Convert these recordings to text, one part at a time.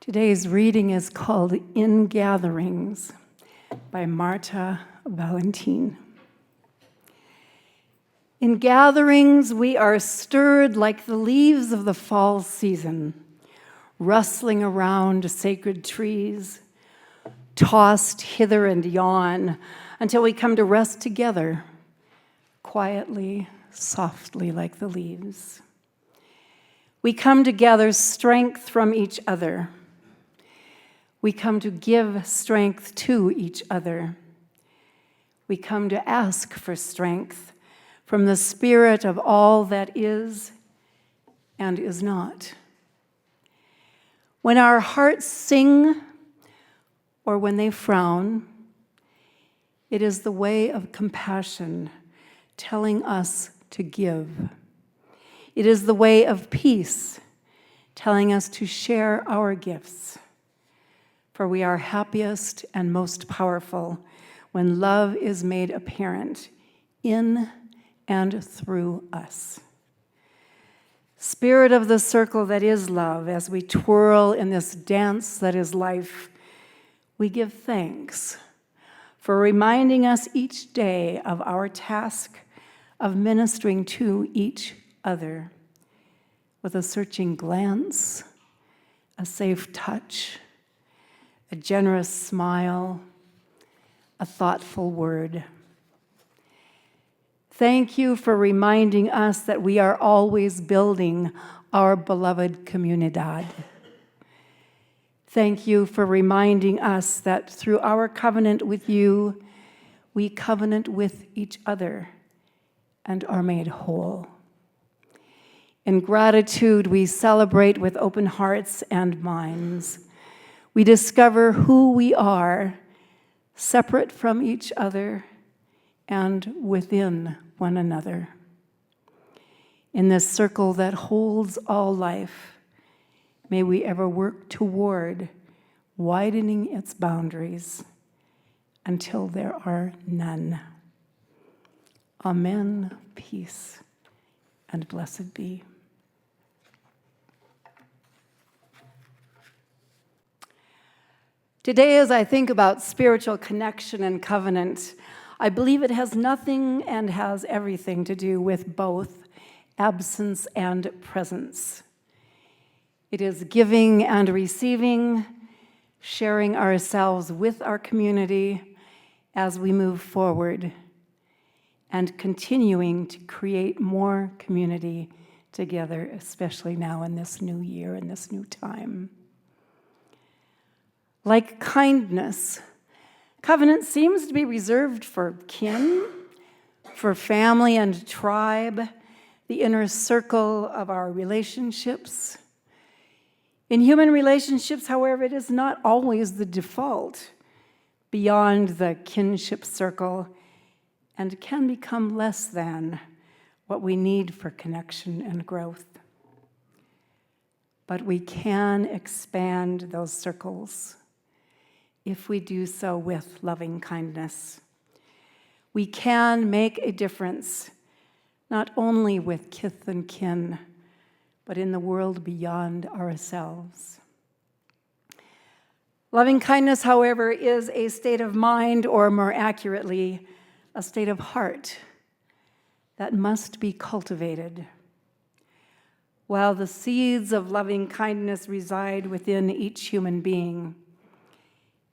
Today's reading is called In Gatherings by Marta Valentin. In gatherings, we are stirred like the leaves of the fall season, rustling around sacred trees, tossed hither and yon until we come to rest together, quietly, softly like the leaves. We come to gather strength from each other. We come to give strength to each other. We come to ask for strength from the spirit of all that is and is not. When our hearts sing or when they frown, it is the way of compassion telling us to give. It is the way of peace telling us to share our gifts. For we are happiest and most powerful when love is made apparent in and through us. Spirit of the circle that is love, as we twirl in this dance that is life, we give thanks for reminding us each day of our task of ministering to each other with a searching glance, a safe touch, a generous smile, a thoughtful word. Thank you for reminding us that we are always building our beloved comunidad. Thank you for reminding us that through our covenant with you, we covenant with each other and are made whole. In gratitude, we celebrate with open hearts and minds. We discover who we are, separate from each other and within one another. In this circle that holds all life, may we ever work toward widening its boundaries until there are none. Amen, peace, and blessed be. Today, as I think about spiritual connection and covenant, I believe it has nothing and has everything to do with both absence and presence. It is giving and receiving, sharing ourselves with our community as we move forward, and continuing to create more community together, especially now in this new year, in this new time. Like kindness, covenant seems to be reserved for kin, for family and tribe, the inner circle of our relationships. In human relationships, however, it is not always the default beyond the kinship circle and can become less than what we need for connection and growth. But we can expand those circles if we do so with loving kindness. We can make a difference, not only with kith and kin, but in the world beyond ourselves. Loving kindness, however, is a state of mind, or more accurately, a state of heart that must be cultivated. While the seeds of loving kindness reside within each human being,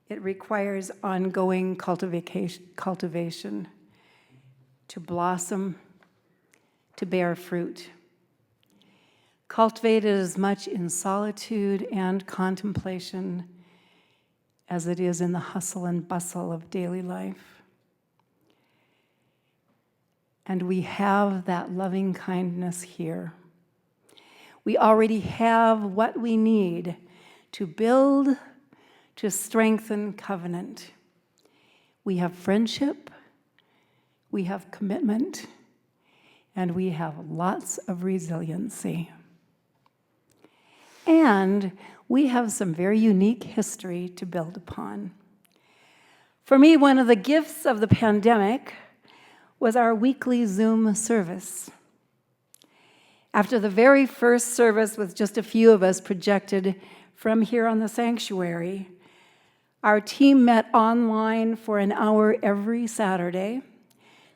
it requires ongoing cultivation to blossom, to bear fruit. Cultivated as much in solitude and contemplation as it is in the hustle and bustle of daily life. And we have that loving kindness here. We already have what we need to build, to strengthen covenant. We have friendship, we have commitment, and we have lots of resiliency. And we have some very unique history to build upon. For me, one of the gifts of the pandemic was our weekly Zoom service. After the very first service with just a few of us projected from here on the sanctuary. Our team met online for an hour every Saturday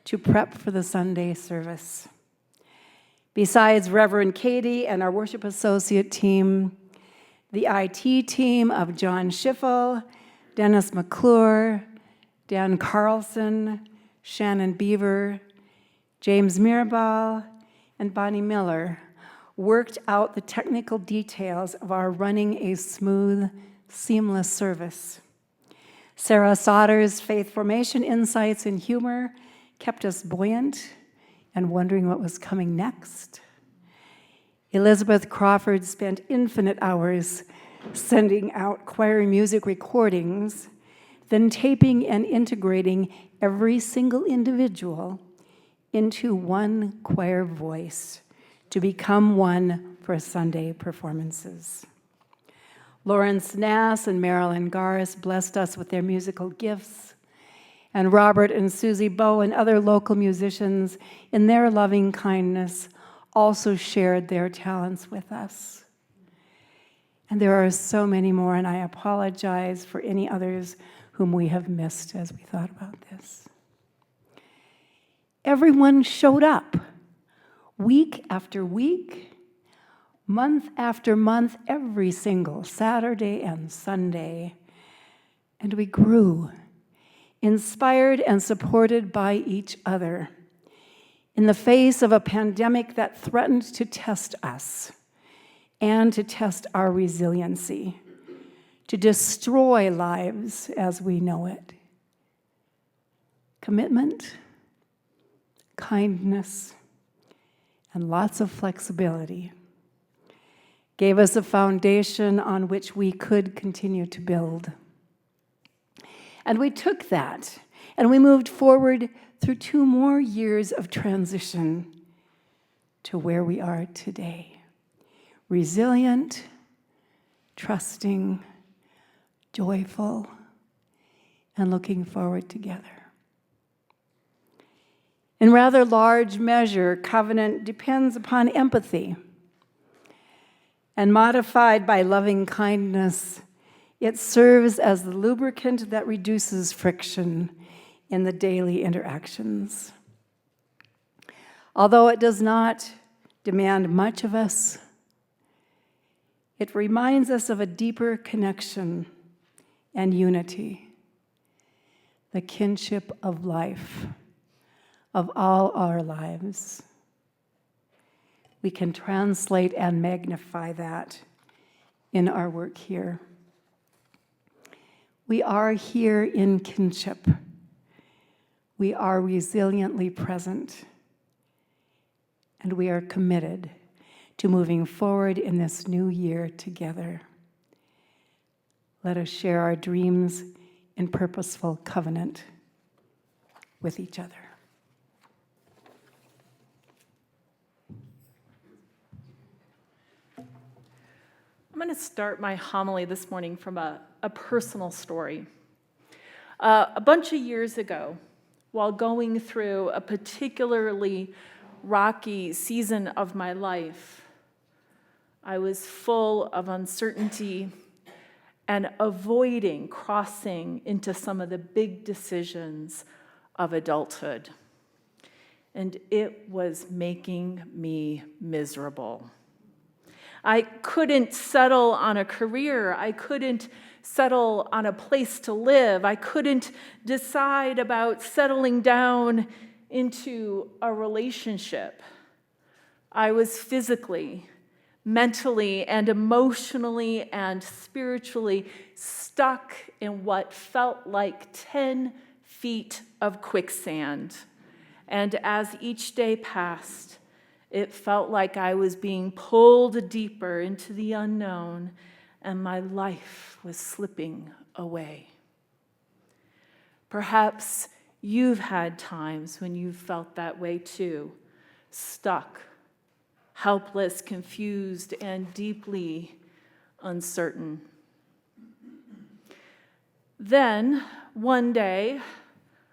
to prep for the Sunday service. Besides Reverend Katie and our worship associate team, the IT team of John Schiffel, Dennis McClure, Dan Carlson, Shannon Beaver, James Mirabal, and Bonnie Miller worked out the technical details of our running a smooth, seamless service. Sarah Sauter's faith formation insights and humor kept us buoyant and wondering what was coming next. Elizabeth Crawford spent infinite hours sending out choir music recordings, then taping and integrating every single individual into one choir voice to become one for Sunday performances. Lawrence Nass and Marilyn Garris blessed us with their musical gifts, and Robert and Susie Bowe and other local musicians, in their loving kindness, also shared their talents with us. And there are so many more, and I apologize for any others whom we have missed as we thought about this. Everyone showed up, week after week, month after month, every single Saturday and Sunday, and we grew, inspired and supported by each other in the face of a pandemic that threatened to test us and to test our resiliency, to destroy lives as we know it. Commitment, kindness, and lots of flexibility gave us a foundation on which we could continue to build. And we took that, and we moved forward through 2 more years of transition to where we are today. Resilient, trusting, joyful, and looking forward together. In rather large measure, covenant depends upon empathy. And modified by loving kindness, it serves as the lubricant that reduces friction in the daily interactions. Although it does not demand much of us, it reminds us of a deeper connection and unity, the kinship of life, of all our lives. We can translate and magnify that in our work here. We are here in kinship. We are resiliently present, and we are committed to moving forward in this new year together. Let us share our dreams in purposeful covenant with each other. I'm going to start my homily this morning from a personal story. A bunch of years ago, while going through a particularly rocky season of my life, I was full of uncertainty and avoiding crossing into some of the big decisions of adulthood. And it was making me miserable. I couldn't settle on a career. I couldn't settle on a place to live. I couldn't decide about settling down into a relationship. I was physically, mentally, and emotionally and spiritually stuck in what felt like 10 feet of quicksand. And as each day passed, it felt like I was being pulled deeper into the unknown, and my life was slipping away. Perhaps you've had times when you've felt that way too, stuck, helpless, confused, and deeply uncertain. Then, one day,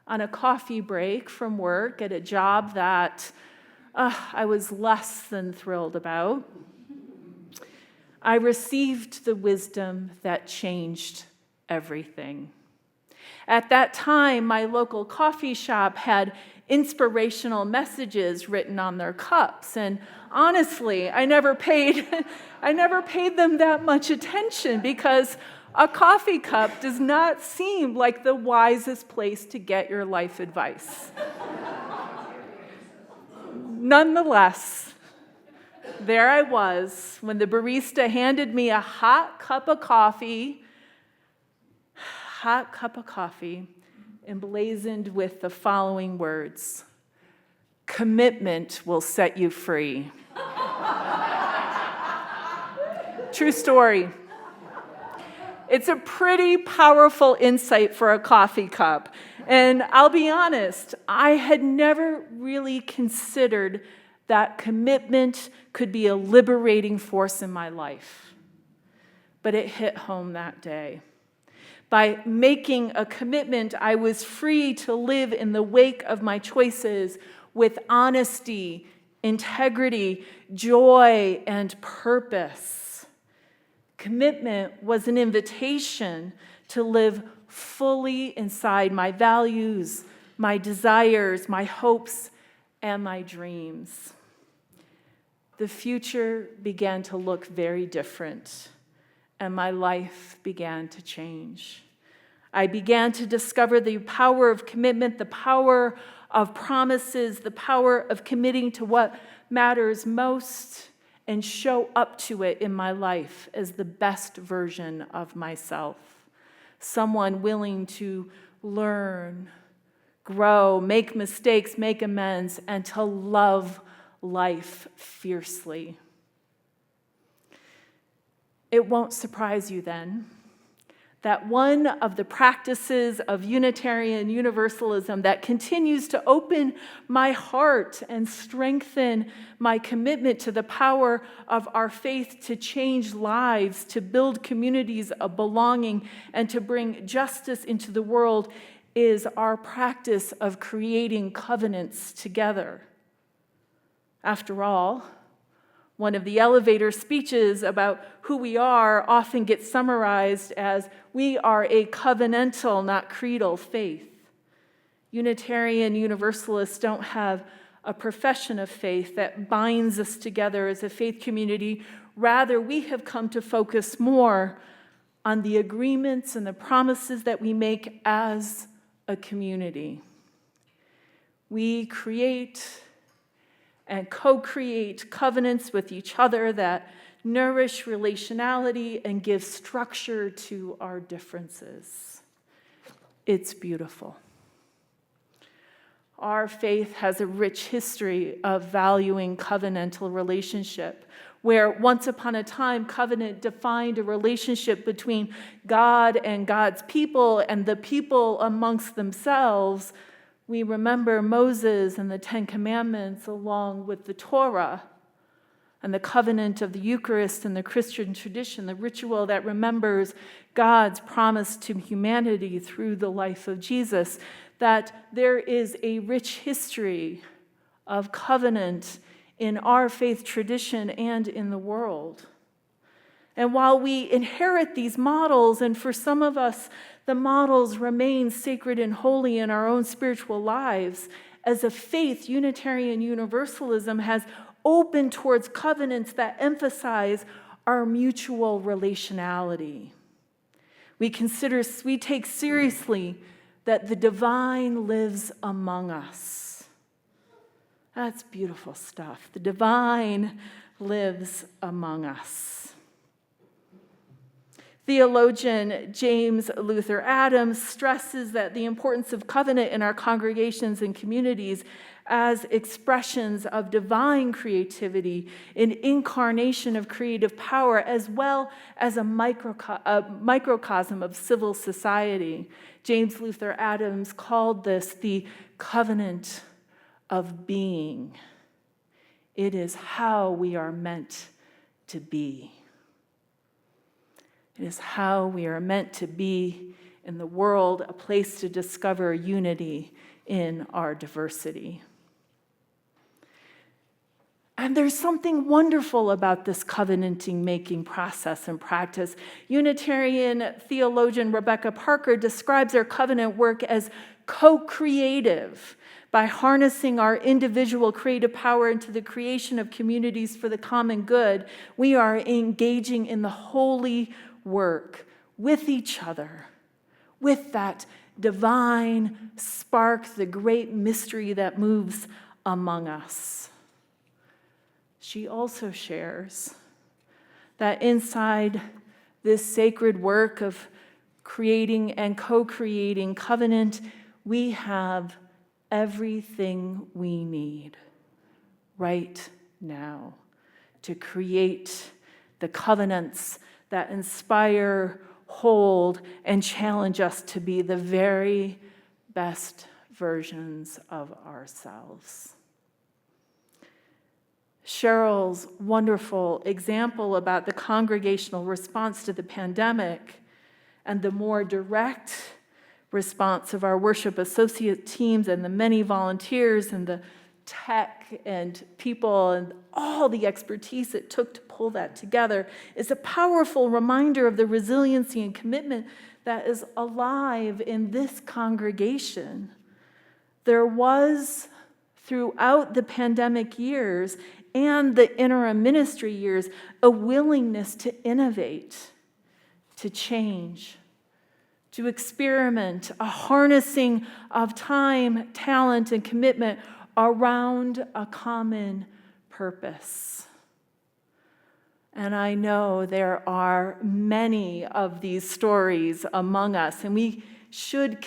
on a coffee break from work at a job that I was less than thrilled about, I received the wisdom that changed everything. At that time, my local coffee shop had inspirational messages written on their cups, and honestly, I never paid them that much attention because a coffee cup does not seem like the wisest place to get your life advice. Nonetheless, there I was when the barista handed me a hot cup of coffee emblazoned with the following words: "Commitment will set you free." True story. It's a pretty powerful insight for a coffee cup. And I'll be honest, I had never really considered that commitment could be a liberating force in my life. But it hit home that day. By making a commitment, I was free to live in the wake of my choices with honesty, integrity, joy, and purpose. Commitment was an invitation to live fully inside my values, my desires, my hopes, and my dreams. The future began to look very different, and my life began to change. I began to discover the power of commitment, the power of promises, the power of committing to what matters most, and show up to it in my life as the best version of myself. Someone willing to learn, grow, make mistakes, make amends, and to love life fiercely. It won't surprise you then that one of the practices of Unitarian Universalism that continues to open my heart and strengthen my commitment to the power of our faith to change lives, to build communities of belonging, and to bring justice into the world is our practice of creating covenants together. After all, one of the elevator speeches about who we are often gets summarized as, we are a covenantal, not creedal faith. Unitarian Universalists don't have a profession of faith that binds us together as a faith community. Rather, we have come to focus more on the agreements and the promises that we make as a community. We create and co-create covenants with each other that nourish relationality and give structure to our differences. It's beautiful. Our faith has a rich history of valuing covenantal relationship, where once upon a time, covenant defined a relationship between God and God's people and the people amongst themselves. We remember Moses and the Ten Commandments along with the Torah and the covenant of the Eucharist and the Christian tradition, the ritual that remembers God's promise to humanity through the life of Jesus, that there is a rich history of covenant in our faith tradition and in the world. And while we inherit these models, and for some of us, the models remain sacred and holy in our own spiritual lives, as a faith, Unitarian Universalism has opened towards covenants that emphasize our mutual relationality. We take seriously that the divine lives among us. That's beautiful stuff. The divine lives among us. Theologian James Luther Adams stresses that the importance of covenant in our congregations and communities as expressions of divine creativity, an incarnation of creative power, as well as a microcosm of civil society. James Luther Adams called this the covenant of being. It is how we are meant to be. It is how we are meant to be in the world, a place to discover unity in our diversity. And there's something wonderful about this covenanting making process and practice. Unitarian theologian Rebecca Parker describes our covenant work as co-creative. By harnessing our individual creative power into the creation of communities for the common good, we are engaging in the holy work with each other, with that divine spark, the great mystery that moves among us. She also shares that inside this sacred work of creating and co-creating covenant, we have everything we need right now to create the covenants that inspire, hold, and challenge us to be the very best versions of ourselves. Sheryl's wonderful example about the congregational response to the pandemic and the more direct response of our worship associate teams and the many volunteers and the tech and people and all the expertise it took to pull that together is a powerful reminder of the resiliency and commitment that is alive in this congregation. There was, throughout the pandemic years and the interim ministry years, a willingness to innovate, to change, to experiment, a harnessing of time, talent, and commitment around a common purpose. And I know there are many of these stories among us, and we should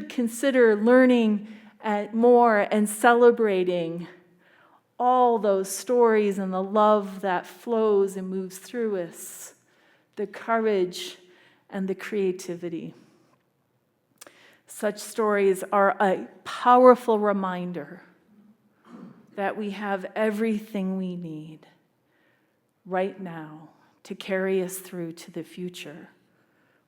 consider learning more and celebrating all those stories and the love that flows and moves through us, the courage and the creativity. Such stories are a powerful reminder that we have everything we need right now to carry us through to the future.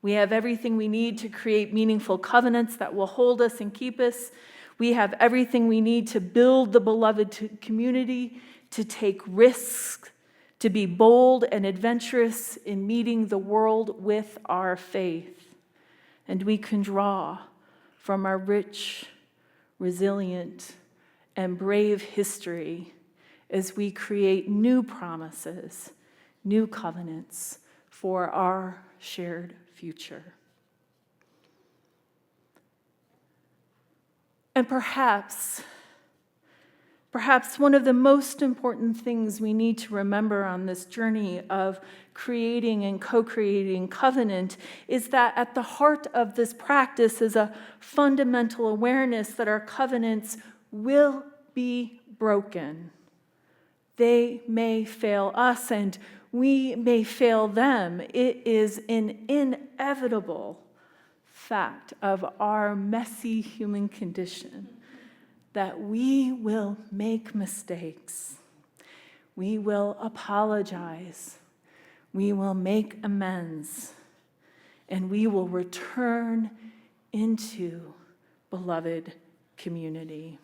We have everything we need to create meaningful covenants that will hold us and keep us. We have everything we need to build the beloved community, to take risks, to be bold and adventurous in meeting the world with our faith. And we can draw from our rich, resilient, and brave history as we create new promises, new covenants for our shared future. And perhaps one of the most important things we need to remember on this journey of creating and co-creating covenant is that at the heart of this practice is a fundamental awareness that our covenants will be broken. They may fail us and we may fail them. It is an inevitable fact of our messy human condition that we will make mistakes. We will apologize. We will make amends. And we will return into beloved community.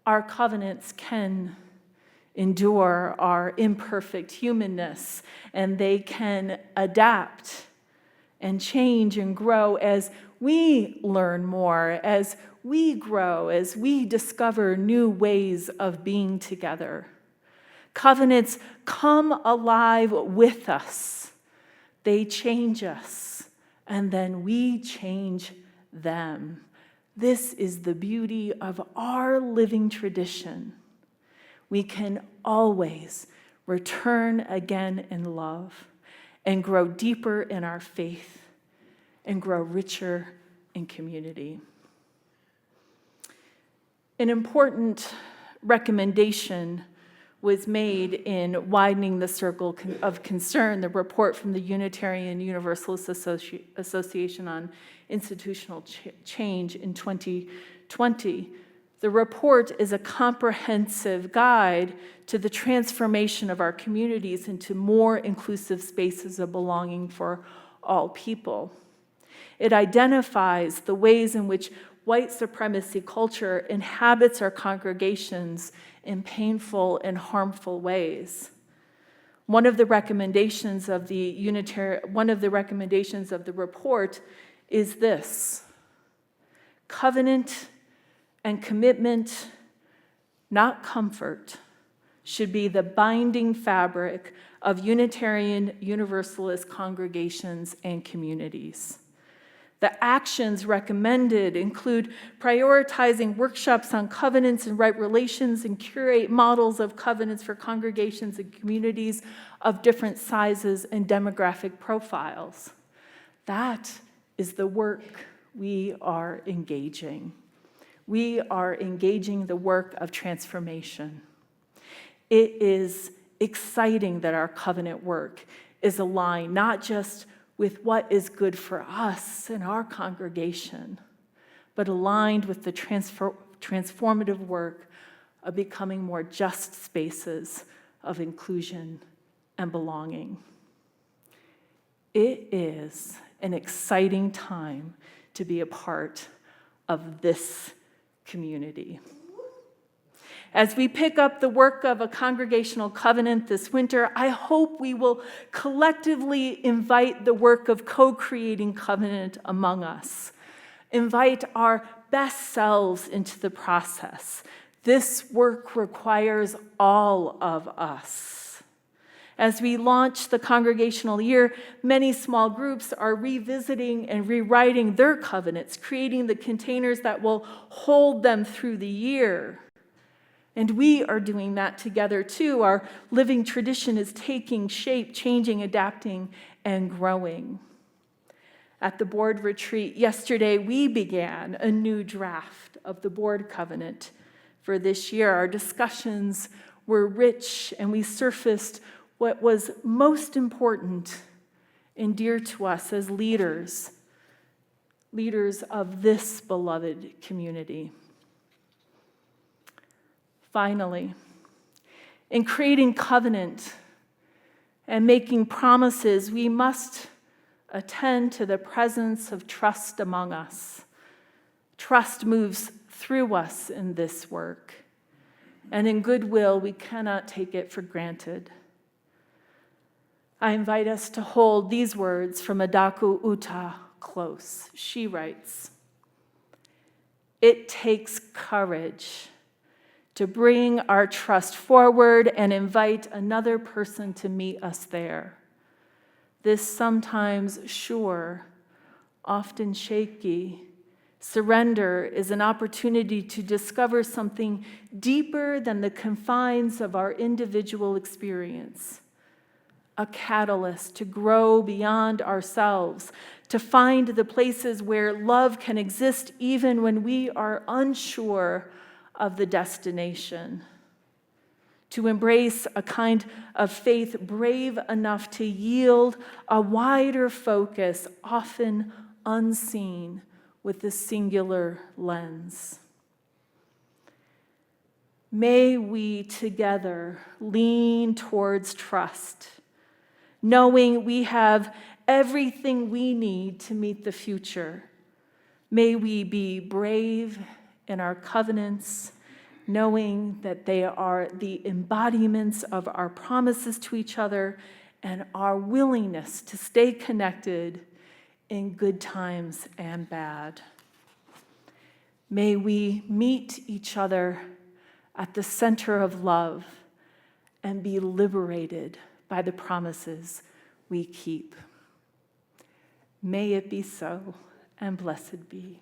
Our covenants can endure our imperfect humanness, and they can adapt and change and grow as we learn more, as we grow, as we discover new ways of being together. Covenants come alive with us. They change us, and then we change them. This is the beauty of our living tradition. We can always return again in love and grow deeper in our faith and grow richer in community. An important recommendation was made in Widening the Circle of Concern, the report from the Unitarian Universalist Association on Institutional Change in 2020. The report is a comprehensive guide to the transformation of our communities into more inclusive spaces of belonging for all people. It identifies the ways in which white supremacy culture inhabits our congregations in painful and harmful ways. One of the recommendations of the report is this: covenant and commitment, not comfort, should be the binding fabric of Unitarian Universalist congregations and communities. The actions recommended include prioritizing workshops on covenants and right relations and curate models of covenants for congregations and communities of different sizes and demographic profiles. That is the work we are engaging. We are engaging the work of transformation. It is exciting that our covenant work is aligned not just with what is good for us and our congregation, but aligned with the transformative work of becoming more just spaces of inclusion and belonging. It is an exciting time to be a part of this community. As we pick up the work of a congregational covenant this winter, I hope we will collectively invite the work of co-creating covenant among us. Invite our best selves into the process. This work requires all of us. As we launch the congregational year, many small groups are revisiting and rewriting their covenants, creating the containers that will hold them through the year. And we are doing that together too. Our living tradition is taking shape, changing, adapting, and growing. At the board retreat yesterday, we began a new draft of the board covenant for this year. Our discussions were rich, and we surfaced what was most important and dear to us as leaders of this beloved community. Finally, in creating covenant and making promises, we must attend to the presence of trust among us. Trust moves through us in this work, and in goodwill, we cannot take it for granted. I invite us to hold these words from Adaku Uta close. She writes, "It takes courage to bring our trust forward and invite another person to meet us there. This sometimes sure, often shaky, surrender is an opportunity to discover something deeper than the confines of our individual experience, a catalyst to grow beyond ourselves, to find the places where love can exist even when we are unsure of the destination, to embrace a kind of faith brave enough to yield a wider focus, often unseen with the singular lens. May we together lean towards trust, knowing we have everything we need to meet the future. May we be brave in our covenants, knowing that they are the embodiments of our promises to each other and our willingness to stay connected in good times and bad. May we meet each other at the center of love and be liberated by the promises we keep. May it be so, and blessed be.